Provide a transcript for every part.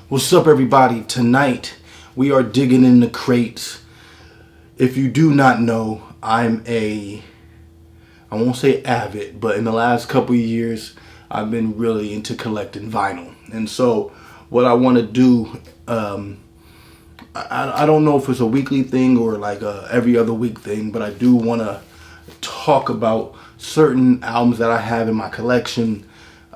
What's up, everybody? Tonight we are digging in the crates. If you do not know, I won't say avid, but in the last couple of years I've been really into collecting vinyl. And so what I want to do, I don't know if it's a weekly thing or like a every other week thing, but I do want to talk about certain albums that I have in my collection,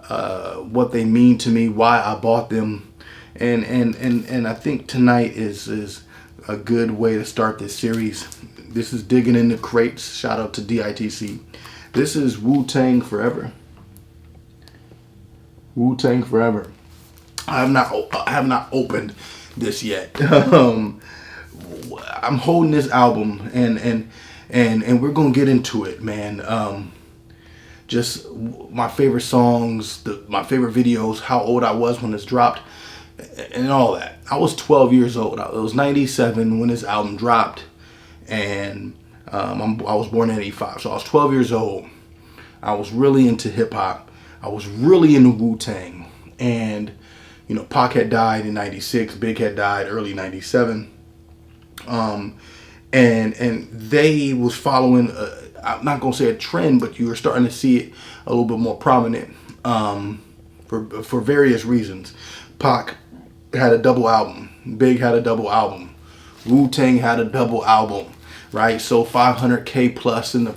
what they mean to me, why I bought them. And I think tonight is a good way to start this series. This is Digging in the Crates. Shout out to DITC. This is Wu-Tang Forever. Wu-Tang Forever. I have not opened this yet. I'm holding this album and we're gonna get into it, man. Just my favorite songs, my favorite videos, how old I was when this dropped, and all that. I was 12 years old. It was 97 when this album dropped, and I was born in 85, so I was 12 years old. I was really into hip-hop. I was really into Wu-Tang, and you know, Pac had died in 96, Big had died early 97, and they was following, I'm not going to say a trend, but you were starting to see it a little bit more prominent, for various reasons. Pac had a double album. Big had a double album. Wu-Tang had a double album, right? So 500K plus in the,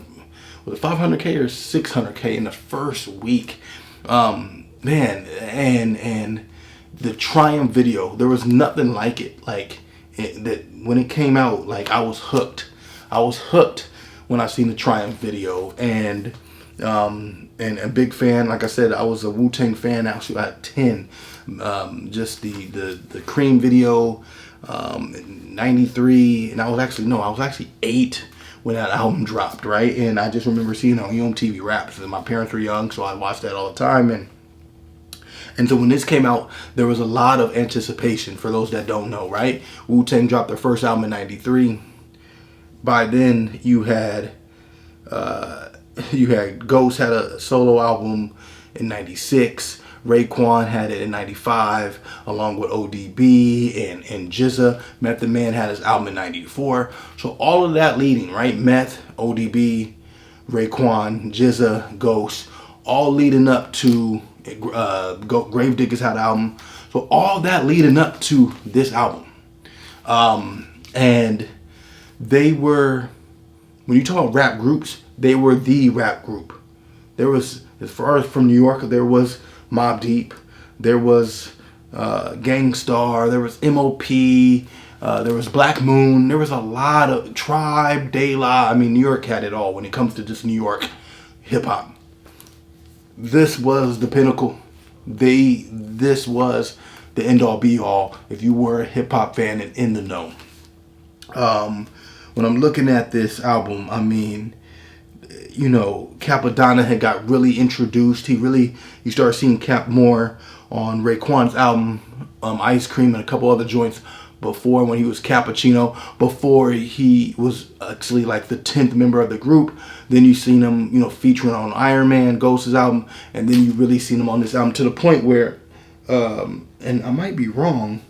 was it 500K or 600K in the first week? Man, and the Triumph video, there was nothing like it. Like that when it came out, like I was hooked. I was hooked when I seen the Triumph video, and a big fan. Like I said, I was a Wu-Tang fan actually at 10. Just the Cream video, 93, and I was actually 8 when that album dropped, right? And I just remember seeing it on MTV Raps, and my parents were young, so I watched that all the time. And so when this came out, there was a lot of anticipation for those that don't know, right? Wu-Tang dropped their first album in 93. By then, you had Ghost had a solo album in 96. Raekwon had it in 95, along with ODB and GZA. Method Man had his album in 94. So all of that leading, right? Meth, ODB, Raekwon, GZA, Ghost, all leading up to Gravediggers had an album. So all that leading up to this album. And they were, when you talk about rap groups, they were the rap group. There was, as far as from New York, there was Mobb Deep, there was Gang Starr, there was M.O.P., there was Black Moon, there was a lot of Tribe, De La. I mean, New York had it all when it comes to just New York hip-hop. This was the pinnacle. This was the end-all be-all if you were a hip-hop fan and in the know. When I'm looking at this album, I mean, you know, Capadonna had got really introduced. You started seeing Cap more on Raekwon's album, Ice Cream, and a couple other joints before, when he was Cappuccino, before he was actually like the 10th member of the group. Then you seen him, you know, featuring on Iron Man, Ghost's album, and then you really seen him on this album to the point where, and I might be wrong,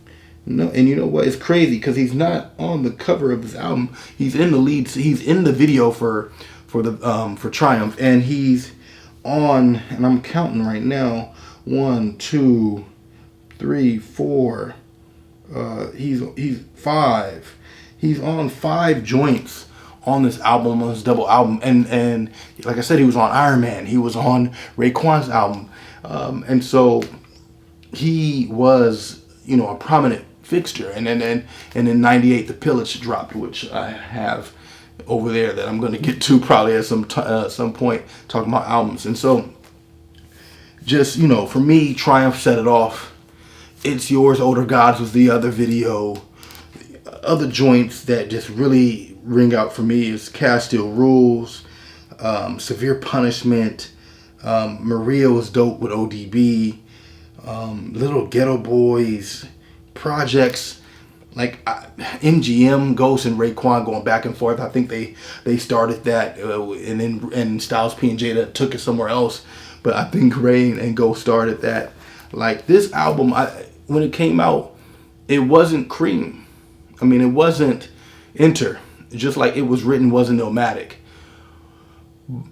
no, and you know what? It's crazy because he's not on the cover of this album. He's in the lead. He's in the video for Triumph, and he's on, and I'm counting right now, 1, 2, 3, 4. He's 5. He's on 5 joints on this album, on this double album, and like I said, he was on Iron Man. He was on Raekwon's album, and so he was, you know, a prominent fixture. And then in '98, The Pillage dropped, which I have over there that I'm going to get to probably at some point, talking about albums. And so, just, you know, for me, Triumph set it off. It's Yours, Older Gods was the other video. Other joints that just really ring out for me is Castile Rules, Severe Punishment, Maria was dope with ODB, Little Ghetto Boys, projects like MGM, Ghost, and Raekwon going back and forth. I think they started that, and Styles P and Jada took it somewhere else. But I think Ray and Ghost started that. Like this album, when it came out, it wasn't Cream. I mean, it wasn't Enter. Just like it was written, wasn't Illmatic.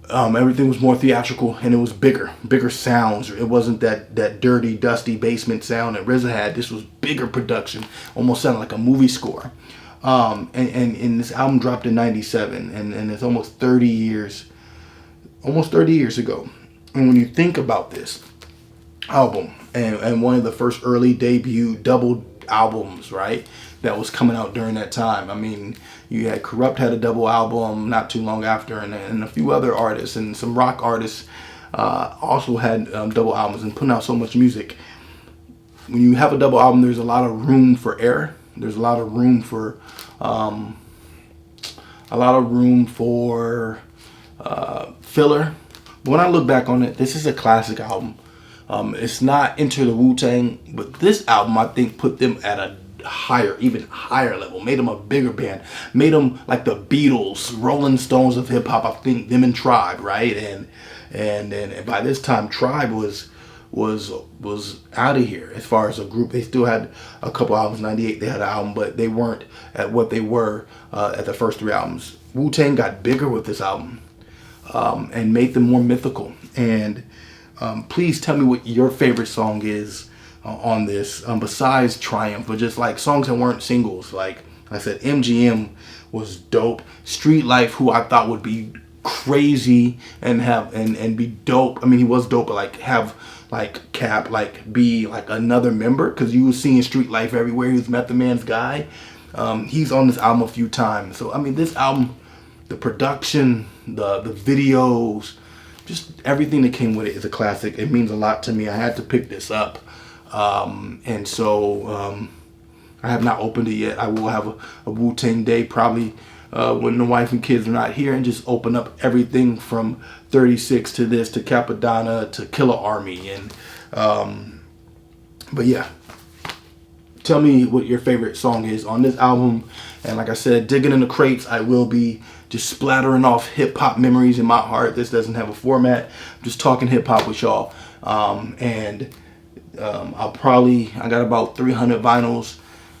Everything was more theatrical, and it was bigger sounds. It wasn't that dirty, dusty basement sound that RZA had. This was bigger production, almost sounded like a movie score. And this album dropped in '97, and it's almost 30 years ago. And when you think about this album, and one of the first early debut double albums, right, that was coming out during that time. I mean, you had Corrupt had a double album not too long after, and a few other artists and some rock artists also had double albums and putting out so much music. When you have a double album, there's a lot of room for error. There's a lot of room for filler. But when I look back on it, this is a classic album. It's not Enter the Wu-Tang, but this album I think put them at a even higher level, made them a bigger band, made them like the Beatles, Rolling Stones of hip hop. I think them and Tribe, right? And by this time, Tribe was out of here as far as a group. They still had a couple albums. '98 they had an album, but they weren't at what they were at the first three albums. Wu-Tang got bigger with this album and made them more mythical. And please tell me what your favorite song is on this, besides Triumph, but just like songs that weren't singles. Like I said, MGM was dope. Street Life, who I thought would be crazy and be dope. I mean, he was dope, but like have like Cap like be like another member, because you were seeing Street Life everywhere. He was Method Man's guy. He's on this album a few times. So I mean, this album, the production, the videos, just everything that came with it is a classic. It means a lot to me. I had to pick this up. And so I have not opened it yet. I will have a Wu-Tang day probably when the wife and kids are not here, and just open up everything from 36 to this to Capadonna to Killer Army. And but yeah, tell me what your favorite song is on this album. And like I said, digging in the crates, I will be just splattering off hip hop memories in my heart. This doesn't have a format. I'm just talking hip hop with y'all. I got about 300 vinyls,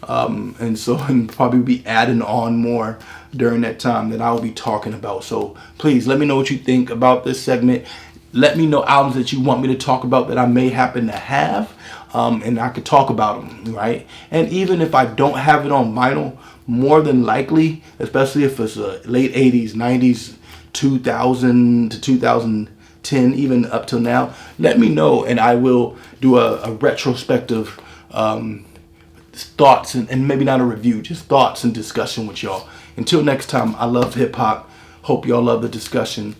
and probably be adding on more during that time that I'll be talking about. So please let me know what you think about this segment. Let me know albums that you want me to talk about that I may happen to have, and I could talk about them, right? And even if I don't have it on vinyl, more than likely, especially if it's a late 80s, 90s, 2000 to 2010, even up till now, let me know, and I will do a retrospective thoughts and maybe not a review, just thoughts and discussion with y'all. Until next time, I love hip hop. Hope y'all love the discussion.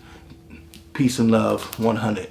Peace and love, 100.